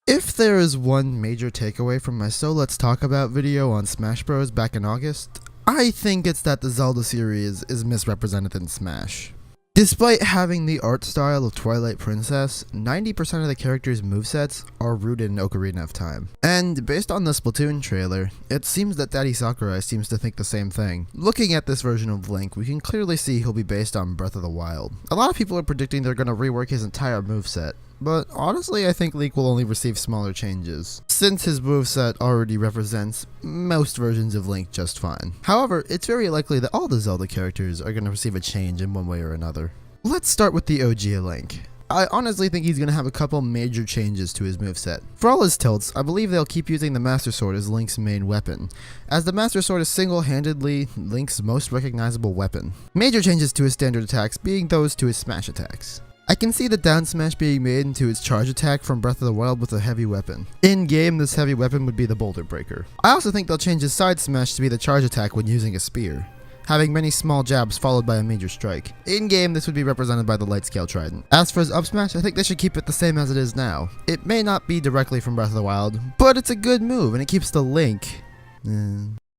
If there is one major takeaway from my So Let's Talk About video on Smash Bros. Back in August, I think it's that the Zelda series is misrepresented in Smash. Despite having the art style of Twilight Princess, 90% of the character's movesets are rooted in Ocarina of Time. And based on the Splatoon trailer, it seems that Daddy Sakurai seems to think the same thing. Looking at this version of Link, we can clearly see he'll be based on Breath of the Wild. A lot of people are predicting they're going to rework his entire moveset, but honestly I think Link will only receive smaller changes, since his moveset already represents most versions of Link just fine. However, it's very likely that all the Zelda characters are going to receive a change in one way or another. Let's start with the OG Link. I honestly think he's going to have a couple major changes to his moveset. For all his tilts, I believe they'll keep using the Master Sword as Link's main weapon, as the Master Sword is single-handedly Link's most recognizable weapon. Major changes to his standard attacks being those to his smash attacks. I can see the down smash being made into its charge attack from Breath of the Wild with a heavy weapon. In-game, this heavy weapon would be the Boulder Breaker. I also think they'll change his side smash to be the charge attack when using a spear, having many small jabs followed by a major strike. In-game, this would be represented by the Light Scale Trident. As for his up smash, I think they should keep it the same as it is now. It may not be directly from Breath of the Wild, but it's a good move and it keeps the Link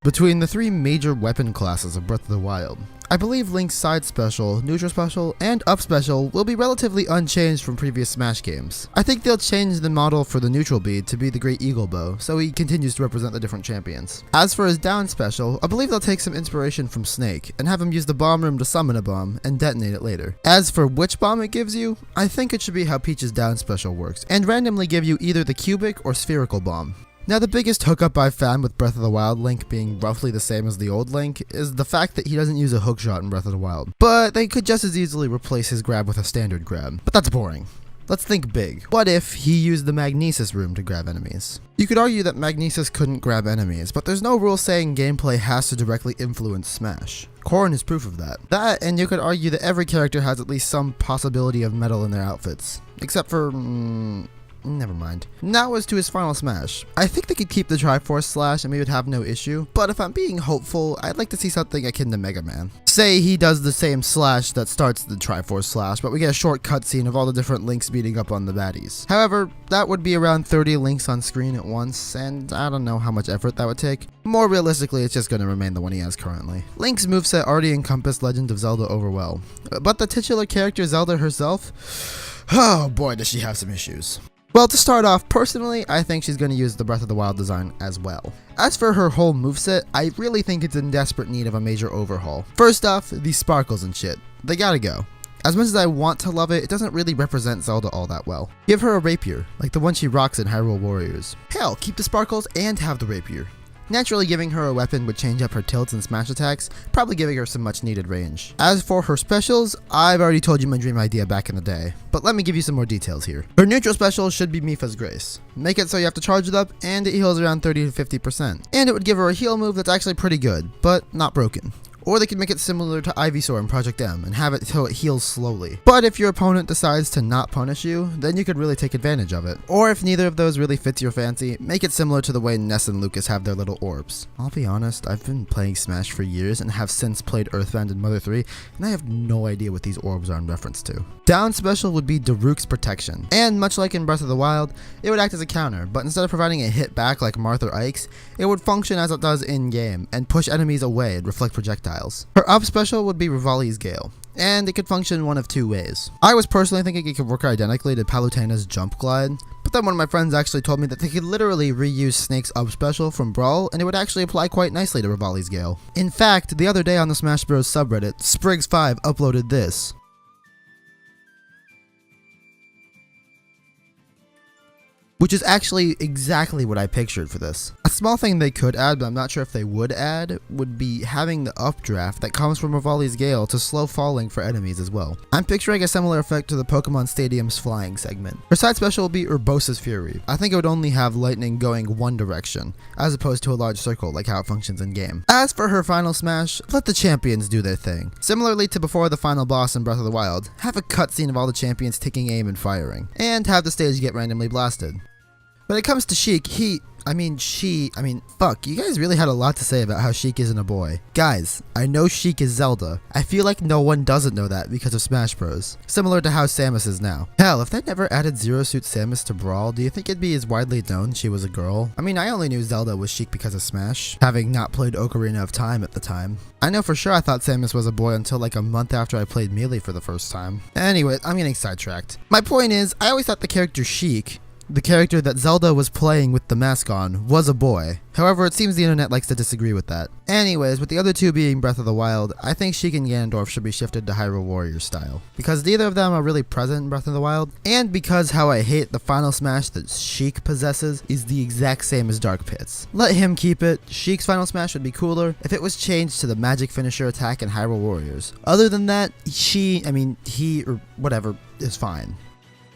between the three major weapon classes of Breath of the Wild. I believe Link's side special, neutral special, and up special will be relatively unchanged from previous Smash games. I think they'll change the model for the neutral bead to be the Great Eagle Bow, so he continues to represent the different champions. As for his down special, I believe they'll take some inspiration from Snake, and have him use the bomb room to summon a bomb, and detonate it later. As for which bomb it gives you, I think it should be how Peach's down special works, and randomly give you either the cubic or spherical bomb. Now, the biggest hookup I've found with Breath of the Wild Link being roughly the same as the old Link is the fact that he doesn't use a hookshot in Breath of the Wild. But they could just as easily replace his grab with a standard grab. But that's boring. Let's think big. What if he used the Magnesis room to grab enemies? You could argue that Magnesis couldn't grab enemies, but there's no rule saying gameplay has to directly influence Smash. Corrin is proof of that. That, and you could argue that every character has at least some possibility of metal in their outfits. Except for... never mind. Now as to his final smash. I think they could keep the Triforce Slash and we would have no issue, but if I'm being hopeful, I'd like to see something akin to Mega Man. Say he does the same slash that starts the Triforce Slash, but we get a short cutscene of all the different Links beating up on the baddies. However, that would be around 30 Links on screen at once, and I don't know how much effort that would take. More realistically, it's just going to remain the one he has currently. Link's moveset already encompassed Legend of Zelda over well, but the titular character Zelda herself, oh boy does she have some issues. Well, to start off, personally, I think she's going to use the Breath of the Wild design as well. As for her whole moveset, I really think it's in desperate need of a major overhaul. First off, these sparkles and shit. They gotta go. As much as I want to love it, it doesn't really represent Zelda all that well. Give her a rapier, like the one she rocks in Hyrule Warriors. Hell, keep the sparkles and have the rapier. Naturally, giving her a weapon would change up her tilts and smash attacks, probably giving her some much needed range. As for her specials, I've already told you my dream idea back in the day, but let me give you some more details here. Her neutral special should be Mipha's Grace. Make it so you have to charge it up, and it heals around 30 to 50%. And it would give her a heal move that's actually pretty good, but not broken. Or they could make it similar to Ivysaur in Project M and have it so it heals slowly. But if your opponent decides to not punish you, then you could really take advantage of it. Or if neither of those really fits your fancy, make it similar to the way Ness and Lucas have their little orbs. I'll be honest, I've been playing Smash for years and have since played Earthbound and Mother 3, and I have no idea what these orbs are in reference to. Down special would be Daruk's Protection, and much like in Breath of the Wild, it would act as a counter, but instead of providing a hit back like Marth or Ike's, it would function as it does in-game, and push enemies away and reflect projectiles. Her up special would be Rivali's Gale, and it could function one of two ways. I was personally thinking it could work identically to Palutena's Jump Glide, but then one of my friends actually told me that they could literally reuse Snake's up special from Brawl, and it would actually apply quite nicely to Rivali's Gale. In fact, the other day on the Smash Bros subreddit, Spriggs5 uploaded this. Which is actually exactly what I pictured for this. A small thing they could add, but I'm not sure if they would add, would be having the updraft that comes from Rivali's Gale to slow falling for enemies as well. I'm picturing a similar effect to the Pokemon Stadium's flying segment. Her side special will be Urbosa's Fury. I think it would only have lightning going one direction, as opposed to a large circle like how it functions in game. As for her final smash, let the champions do their thing. Similarly to before the final boss in Breath of the Wild, have a cutscene of all the champions taking aim and firing, and have the stage get randomly blasted. When it comes to Sheik, fuck, you guys really had a lot to say about how Sheik isn't a boy. Guys, I know Sheik is Zelda. I feel like no one doesn't know that because of Smash Bros. Similar to how Samus is now. Hell, if they never added Zero Suit Samus to Brawl, do you think it'd be as widely known she was a girl? I mean, I only knew Zelda was Sheik because of Smash, having not played Ocarina of Time at the time. I know for sure I thought Samus was a boy until like a month after I played Melee for the first time. Anyway, I'm getting sidetracked. My point is, I always thought the character Sheik, the character that Zelda was playing with the mask on, was a boy. However, it seems the internet likes to disagree with that. Anyways, with the other two being Breath of the Wild, I think Sheik and Ganondorf should be shifted to Hyrule Warriors style. Because neither of them are really present in Breath of the Wild, and because how I hate the final smash that Sheik possesses is the exact same as Dark Pit's. Let him keep it. Sheik's final smash would be cooler if it was changed to the magic finisher attack in Hyrule Warriors. Other than that, he or whatever is fine.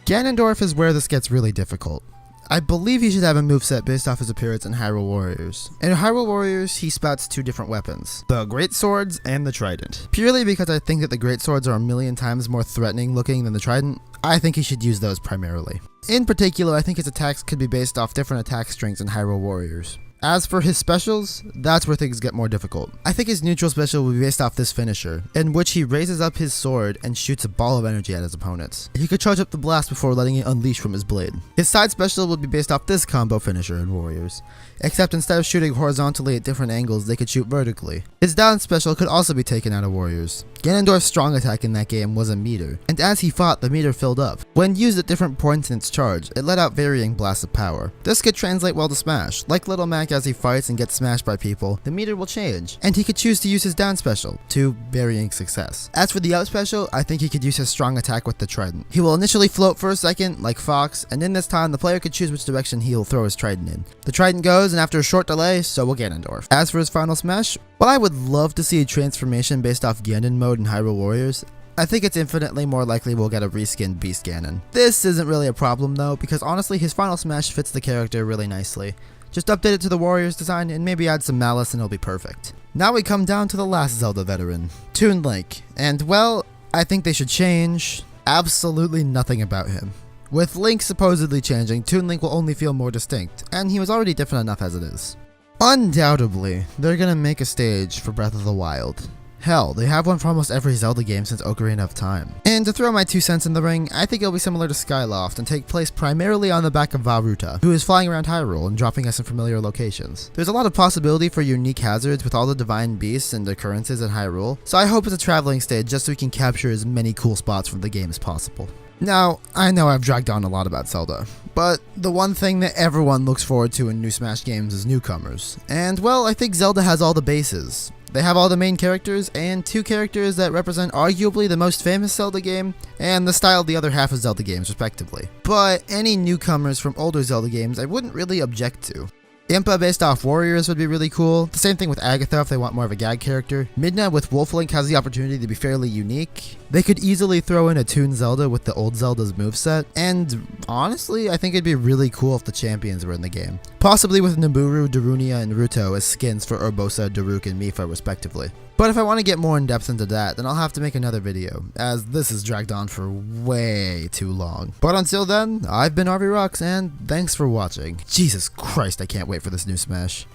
Ganondorf is where this gets really difficult. I believe he should have a moveset based off his appearance in Hyrule Warriors. In Hyrule Warriors, he spouts two different weapons, the Great Swords and the Trident. Purely because I think that the Great Swords are a million times more threatening looking than the Trident, I think he should use those primarily. In particular, I think his attacks could be based off different attack strings in Hyrule Warriors. As for his specials, that's where things get more difficult. I think his neutral special will be based off this finisher, in which he raises up his sword and shoots a ball of energy at his opponents. He could charge up the blast before letting it unleash from his blade. His side special would be based off this combo finisher in Warriors, except instead of shooting horizontally at different angles, they could shoot vertically. His down special could also be taken out of Warriors. Ganondorf's strong attack in that game was a meter, and as he fought, the meter filled up. When used at different points in its charge, it let out varying blasts of power. This could translate well to Smash. Like Little Mac as he fights and gets smashed by people, the meter will change, and he could choose to use his down special, to varying success. As for the up special, I think he could use his strong attack with the Trident. He will initially float for a second, like Fox, and in this time, the player could choose which direction he will throw his Trident in. The Trident goes, and after a short delay, so will Ganondorf. As for his final smash, while I would love to see a transformation based off Ganon mode in Hyrule Warriors, I think it's infinitely more likely we'll get a reskinned Beast Ganon. This isn't really a problem though, because honestly his final smash fits the character really nicely. Just update it to the Warriors design and maybe add some malice and it'll be perfect. Now we come down to the last Zelda veteran, Toon Link, and well, I think they should change absolutely nothing about him. With Link supposedly changing, Toon Link will only feel more distinct, and he was already different enough as it is. Undoubtedly, they're gonna make a stage for Breath of the Wild. Hell, they have one for almost every Zelda game since Ocarina of Time. And to throw my 2 cents in the ring, I think it'll be similar to Skyloft and take place primarily on the back of Vah-Ruta, who is flying around Hyrule and dropping us in familiar locations. There's a lot of possibility for unique hazards with all the divine beasts and occurrences in Hyrule, so I hope it's a traveling stage just so we can capture as many cool spots from the game as possible. Now, I know I've dragged on a lot about Zelda, but the one thing that everyone looks forward to in new Smash games is newcomers. And well, I think Zelda has all the bases. They have all the main characters, and 2 characters that represent arguably the most famous Zelda game, and the style of the other half of Zelda games, respectively. But any newcomers from older Zelda games I wouldn't really object to. Impa based off Warriors would be really cool. The same thing with Agatha if they want more of a gag character. Midna with Wolf Link has the opportunity to be fairly unique. They could easily throw in a Toon Zelda with the old Zelda's moveset. And honestly, I think it'd be really cool if the champions were in the game. Possibly with Nabooru, Darunia, and Ruto as skins for Urbosa, Daruk, and Mipha respectively. But if I want to get more in depth into that, then I'll have to make another video, as this has dragged on for way too long. But until then, I've been RVRocks, and thanks for watching. Jesus Christ, I can't wait for this new Smash.